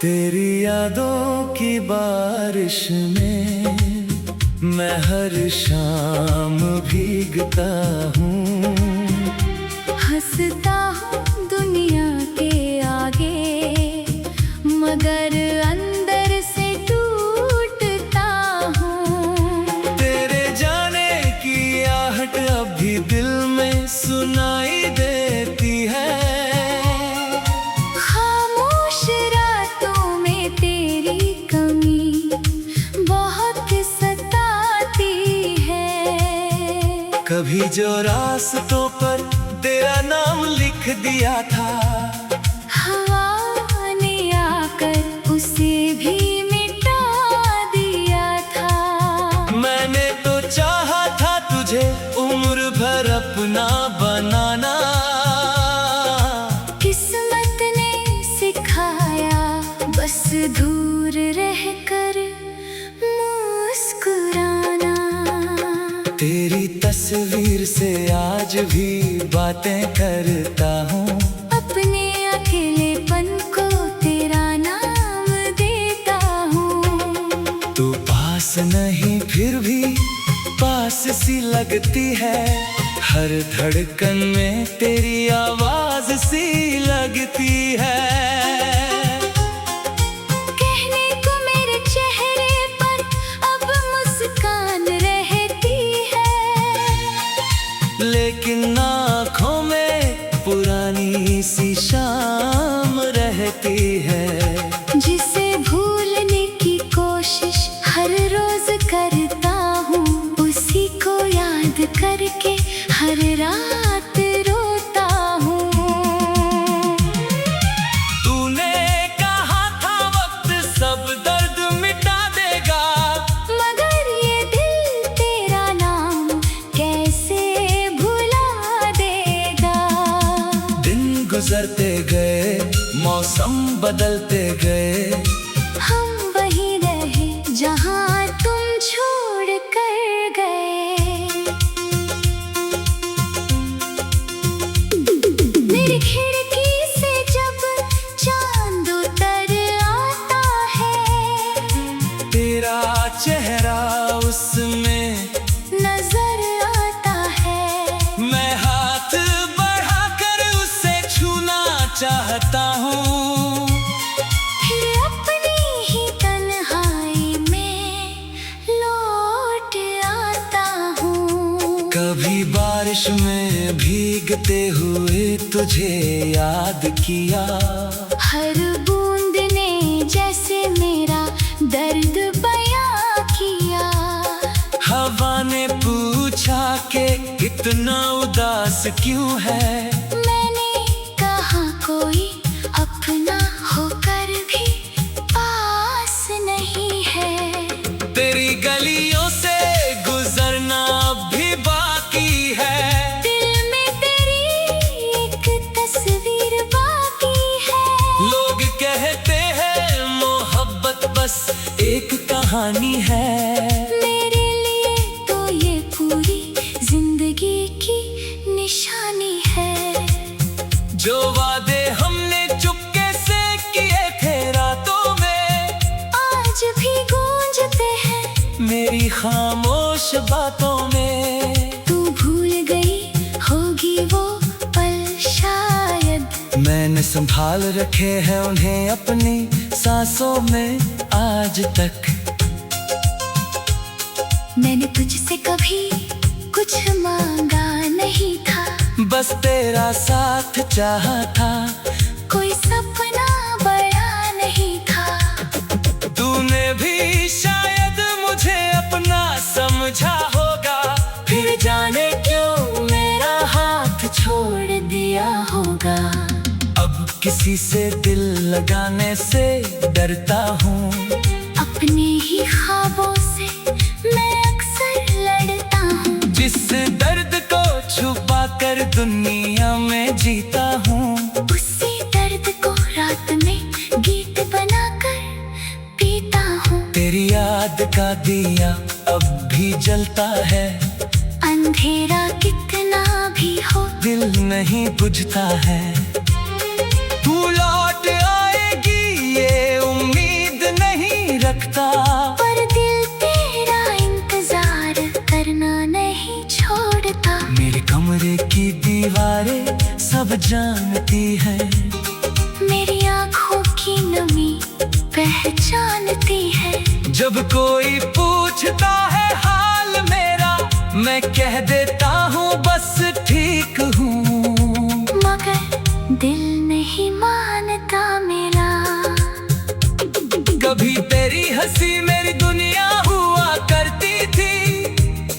तेरी यादों की बारिश में मैं हर शाम भीगता हूँ। हंसता हूँ दुनिया के आगे, मगर अंदर से टूटता हूँ। तेरे जाने की आहट अभी दिल में सुनाई देती है। खामोश रातों में तेरी कमी बहुत सताती है। कभी जो रास्तों पर तेरा नाम लिख दिया था, हवा ने आकर उसे भी मिटा दिया था। मैंने तो चाहा था तुझे उम्र भर अपना बनाना। किस्मत ने सिखाया बस दूर रहकर मुस्कुराना। तेरी तस्वीर से आज भी बातें करता हूँ। अपने अकेलेपन को तेरा नाम देता हूँ। तू पास नहीं फिर भी पास सी लगती है। हर धड़कन में तेरी आवाज सी लगती है। कहने को मेरे चेहरे पर अब मुस्कान रहती है, लेकिन आँखों में पुरानी सी शाम रहती है। जिसे भूलने की कोशिश हर रोज करता हूँ, उसी को याद करके हर रात रोता हूँ। तूने कहा था वक्त सब दर्द मिटा देगा, मगर ये दिल तेरा नाम कैसे भुला देगा। दिन गुजरते गए, मौसम बदलते गए, हम वहीं रहे जहाँ तुम छोड़ कर गए। मेरी खिड़की से जब चांद उतर आता है, तेरा चेहरा उसमें नजर आता है। मैं हाथ बढ़ाकर उसे छूना चाहता हूँ। फिर अपनी ही तन्हाई में लौट आता हूँ। कभी बारिश में भीगते हुए तुझे याद किया। हर बूंद ने जैसे मेरा दर्द बयां किया। हवा ने पूछा कि इतना उदास क्यों है। मैंने कहा कोई अपना होकर भी पास नहीं है। तेरी गलियों से गुजरना अब भी बाकी है। दिल में तेरी एक तस्वीर बाकी है। लोग कहते हैं मोहब्बत बस एक कहानी है। मेरे लिए तो ये पूरी जिंदगी की निशानी है। जो वादे हमने चुपके से किए थे रातों में, आज भी गूंजते हैं मेरी खामोश बातों में। तू भूल गई होगी वो पल शायद। मैंने संभाल रखे हैं उन्हें अपनी सांसों में आज तक। मैंने तुझसे कभी कुछ मांगा नहीं था, बस तेरा साथ चाहा था। कोई सपना बड़ा नहीं था। तूने भी शायद मुझे अपना समझा होगा, फिर जाने क्यों मेरा हाथ छोड़ दिया होगा। अब किसी से दिल लगाने से डरता हूँ। अपने ही ख्वाबों से मैं अक्सर लड़ता हूँ। जिस दर्द को छुपा कर दुनिया में जीता हूँ, उसी दर्द को रात में गीत बनाकर पीता हूँ। तेरी याद का दिया अब भी जलता है। अंधेरा कितना भी हो दिल नहीं बुझता है। तू लौट आएगी ये उम्र जानती है। मेरी आँखों की नमी पहचानती है। जब कोई पूछता है हाल मेरा, मैं कह देता हूँ बस ठीक हूँ। मगर दिल नहीं मानता मेरा। कभी तेरी हंसी मेरी दुनिया हुआ करती थी।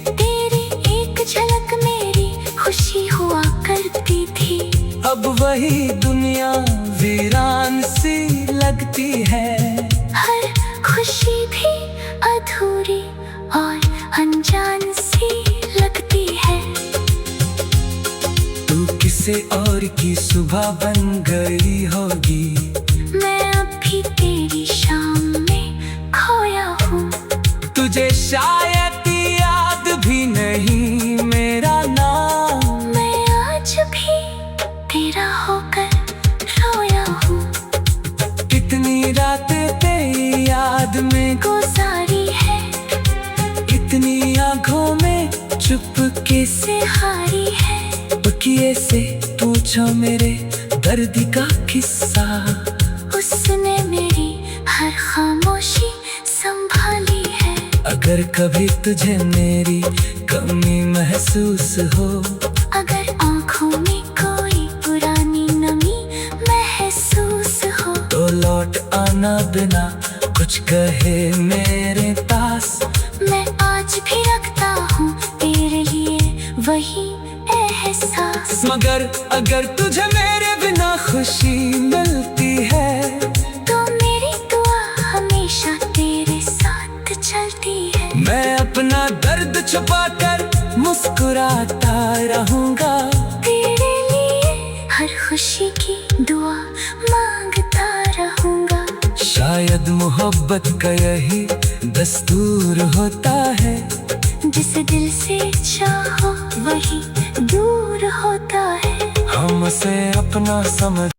तेरी एक झलक मेरी खुशी हुआ करती थी। अब वही दुनिया वीरान सी लगती है। हर खुशी भी अधूरी और अनजान सी लगती है। तू किसी और की सुबह बन गई होगी। मैं अब भी तेरी शाम में खोया हूँ। तुझे शायद याद भी नहीं मेरा नाम। मैं आज भी तेरा होकर रोया हूँ। कितनी रातें तेरी याद में गुजारी है। इतनी आँखों में चुपके से हारी है। बकिए से पूछो मेरे दर्द का किस्सा। उसने मेरी हर खामोशी संभाली है। अगर कभी तुझे मेरी कमी महसूस हो, अगर आँखों में कोई पुरानी नमी महसूस हो, तो लौट आना बिना कुछ कहे मेरे पास। मैं आज भी रखता हूँ तेरे लिए वही एहसास। मगर अगर तुझे मेरे बिना खुशी मिलती है, तो मेरी दुआ हमेशा तेरे साथ चलती है। मैं अपना दर्द छुपा कर मुस्कुराता रहूंगा। तेरे लिए हर खुशी की दुआ मांगता रहूंगा। शायद मोहब्बत का यही दस्तूर होता है। जिसे दिल से चाहो वही दूर होता है। हम उसे अपना समझ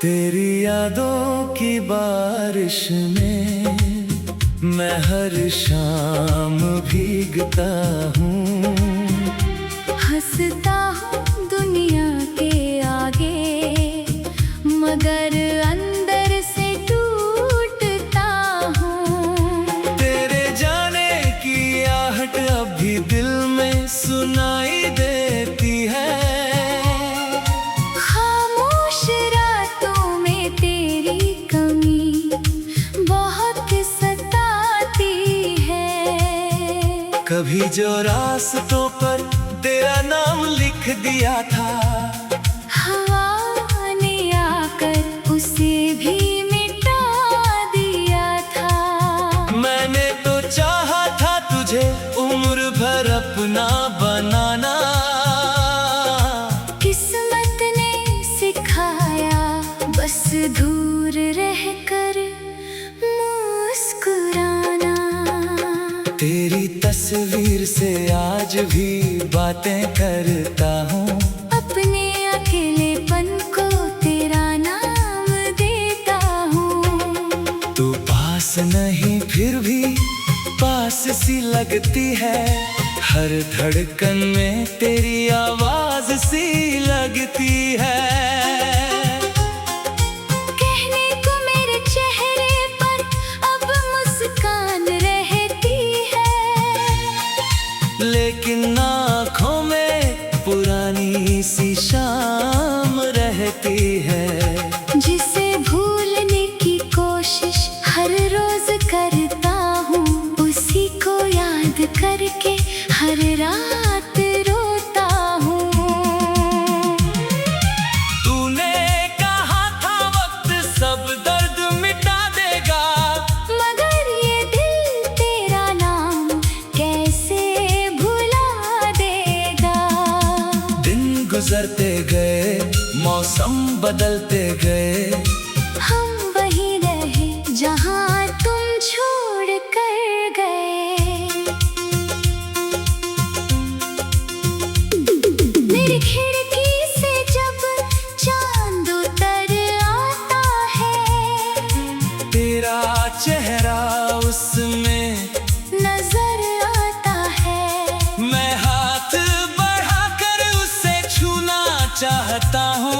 तेरी यादों की बारिश में मैं हर शाम भीगता हूँ। हंसता हूँ दुनिया के आगे, मगर अंदर से टूटता हूँ। तेरे जाने की आहट अभी दिल में सुनाई देती है। खामोश रातों में तेरी कमी बहुत सताती है। कभी जो रास्तों पर तेरा नाम लिख दिया था, हवा ने आकर उसे भी मिटा दिया था। मैंने तो चाहा था तुझे उम्र भर अपना बनाना। किस्मत ने सिखाया बस दूर रहकर मुस्कुराना। तेरी तस्वीर से आज भी बातें करता हूँ। अपने अकेलेपन को तेरा नाम देता हूँ। तू पास नहीं फिर भी पास सी लगती है। हर धड़कन में तेरी आवाज सी लगती है। कहने को मेरे चेहरे पर अब मुस्कान रहती है, लेकिन आँखों में पुरानी सी शाम रहती है। जिसे भूलने की कोशिश हर रोज करता हूँ, उसी को याद करके हर रात रोता हूँ। तूने कहा था वक्त सब दर्द मिटा देगा, मगर ये दिल तेरा नाम कैसे भुला देगा। दिन मौसम बदलते गए, हम वहीं रहे जहाँ तुम छोड़ कर गए। मेरी खिड़की से जब चांद उतर आता है, तेरा चेहरा उसमें नजर आता है। मैं हाथ बढ़ाकर उसे छूना चाहता हूँ,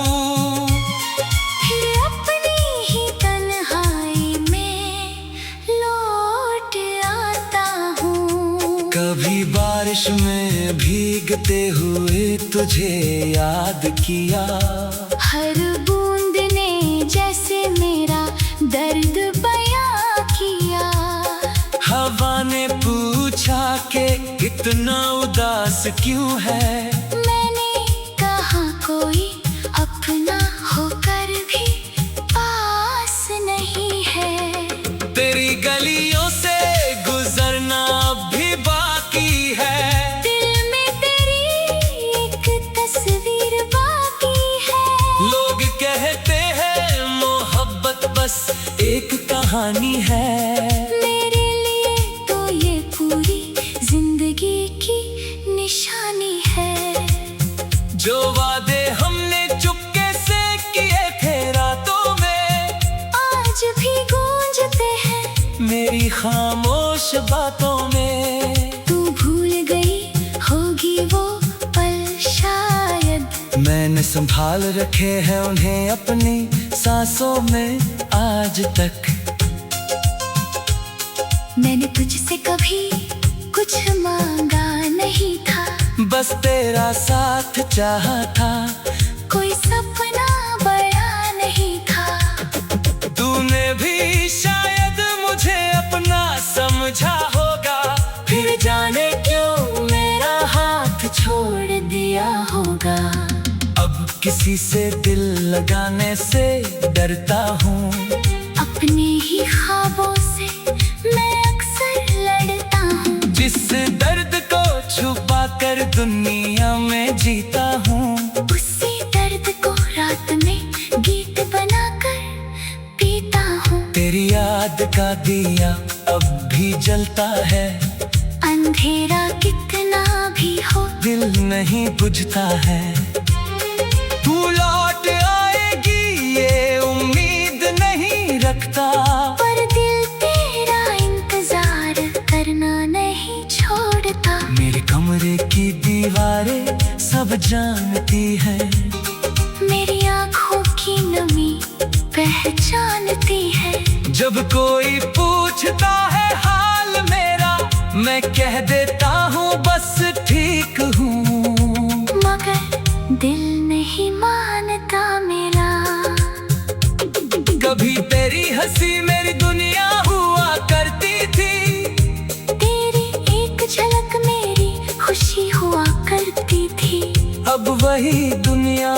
फिर अपनी ही तन्हाई में लौट आता हूँ। कभी बारिश में भीगते हुए तुझे याद किया, हर बूंद ने जैसे मेरा दर्द बयां किया। हवा ने पूछा कि इतना उदास क्यों है, मैंने कहा कोई अपना होकर भी पास नहीं है। तेरी गलियों से गुजरना अब भी बाकी है, दिल में तेरी एक तस्वीर बाकी है। लोग कहते हैं मोहब्बत बस एक कहानी है, मेरे लिए तो ये पूरी जिंदगी की निशानी है। जो वादे हमने चुपके से किए थे रातों में, आज भी गूंजते हैं मेरी खामोश बातों में। तू भूल गई होगी वो पल शायद। मैंने संभाल रखे हैं उन्हें अपनी सांसों में आज तक। मैंने तुझसे कभी कुछ मांगा नहीं था, बस तेरा साथ चाहा था, कोई सपना बड़ा नहीं था। तूने भी शायद मुझे अपना समझा होगा, फिर जाने क्यों मेरा हाथ छोड़ दिया होगा। अब किसी से दिल लगाने से डरता हूँ, अपने ही ख्वाबों से मैं अक्सर लड़ता हूँ। जिस दर्द को छुपा कर दुनिया में जीता हूँ, उसी दर्द को रात में गीत बनाकर पीता हूँ। तेरी याद का दिया अब भी जलता है, अंधेरा कितना भी हो दिल नहीं बुझता है। तू लौट आएगी ये उम्मीद नहीं रखता, पर दिल तेरा इंतजार करना नहीं छोड़ता। मेरे कमरे की दीवारें सब जानती है, मेरी आँखों की नमी पहचानती है। जब कोई पूछता है हाल मेरा, मैं कह देता हूँ बस ठीक हूँ, मगर दिल नहीं मानता मेरा। कभी तेरी हंसी मेरी दुनिया हुआ करती थी, तेरी एक झलक मेरी खुशी हुआ करती थी। अब वही दुनिया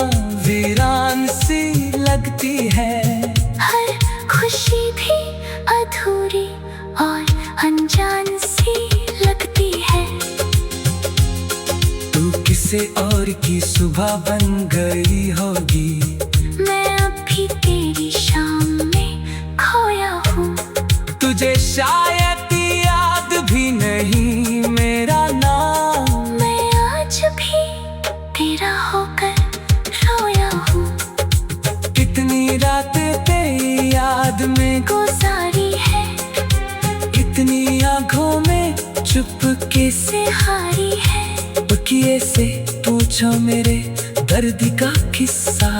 वीरान सी लगती है, हर खुशी भी अधूरी और अनजान सी लगती है। तू किसी और की सुबह बन गई होगी, मैं अब भी तेरी शाम में खोया हूँ। तुझे शायद याद भी नहीं मेरा नाम, मैं आज भी तेरा होकर रोया हूँ। कितनी रातें तेरी याद में गुजारी है, इतनी आँखों में चुपके से हारी है। बकिए से पूछो मेरे दर्द का किस्सा,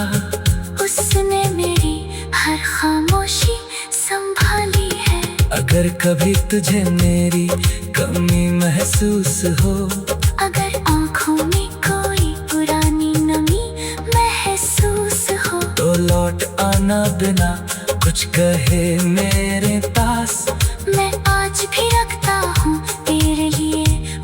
उसने मेरी हर खामोशी संभाली है। अगर कभी तुझे मेरी कमी महसूस हो, अगर आँखों में कोई पुरानी नमी महसूस हो, तो लौट आना बिना कुछ कहे मेरे पास। मैं आज भी रखता हूँ तेरे लिए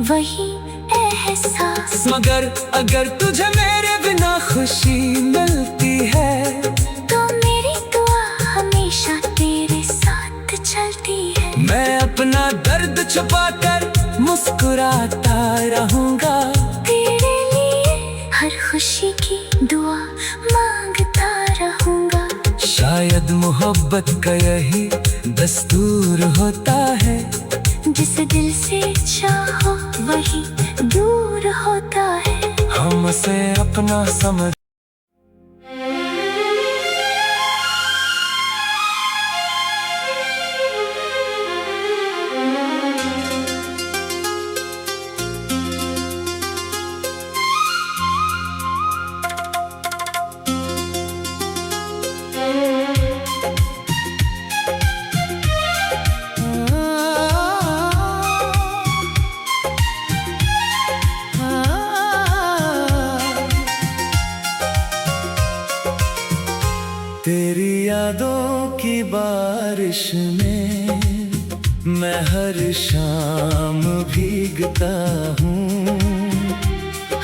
वही एहसास। मगर अगर तुझे मेरे बिना खुशी मिलती है, तो मेरी दुआ हमेशा तेरे साथ चलती है। मैं अपना दर्द छुपा कर मुस्कुराता रहूंगा, तेरे लिए हर खुशी की दुआ मांगता शायद मोहब्बत का यही दस्तूर होता है, जिसे दिल से चाहो वही दूर होता है। हमसे अपना समझ तेरी यादों की बारिश में मैं हर शाम भीगता हूँ।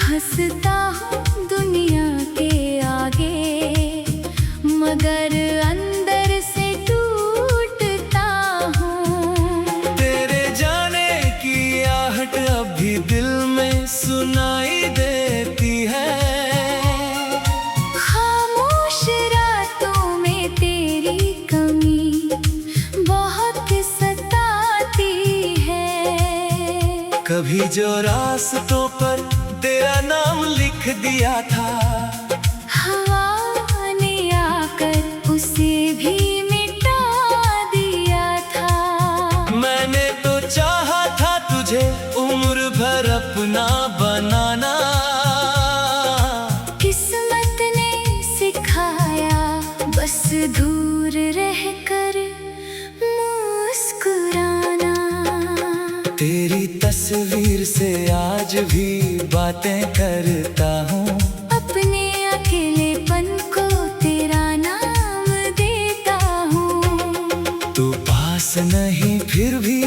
हंसता हूँ दुनिया के आगे, मगर अंदर से टूटता हूँ। तेरे जाने की आहट अभी दिल में सुनाई देती है। खामोश रातों में तेरी कमी बहुत सताती है। कभी जो रास्तों पर तेरा नाम लिख दिया था, हवा ने आकर उसे भी मिटा दिया था। मैंने तो चाहा था तुझे उम्र भर अपना बनाना। किस्मत ने सिखाया बस दूर रहकर मुस्कुराना। तेरी तस्वीर से आज भी बातें करता हूँ। अपने अकेलेपन को तेरा नाम देता हूँ। तू पास नहीं फिर भी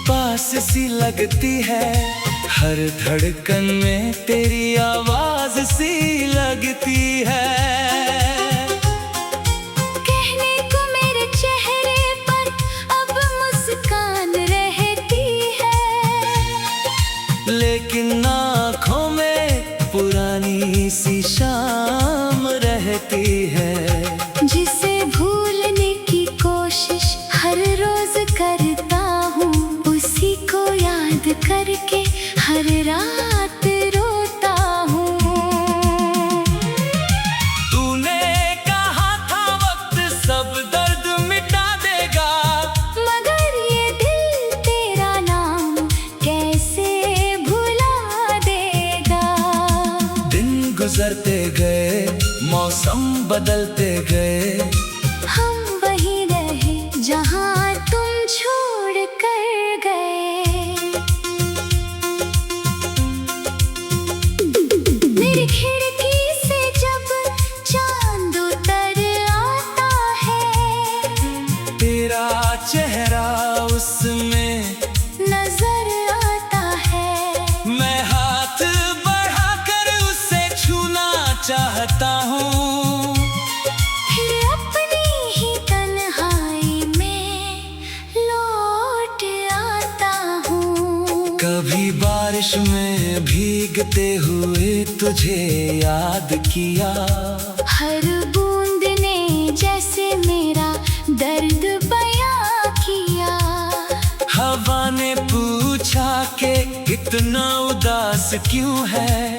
पास सी लगती है। हर धड़कन में तेरी आवाज सी लगती है। कहने को मेरे चेहरे पर अब मुस्कान रहती है, लेकिन आँखों में पुरानी सी शाम रहती है। जिसे भूलने की कोशिश हर रोज करता हूँ, उसी को याद करके हर रात रोता हूँ। तूने कहा था वक्त सब दर्द मिटा देगा, मगर ये दिल तेरा नाम कैसे भुला देगा। दिन गुजरते गए मौसम बदलते गए, हम वहीं रहे जहाँ तुम छोड़ कर गए। मेरी खिड़की से जब चांद उतर आता है, तेरा चेहरा उसमें नजर आता है। मैं हाथ बढ़ाकर उसे छूना चाहता हूँ। फिर अपनी ही तन्हाई में लौट आता हूँ। कभी बारिश में भीगते हुए तुझे याद किया। हर बूंद ने जैसे मेरा दर्द बयां किया। हवा ने पूछा कि इतना उदास क्यों है।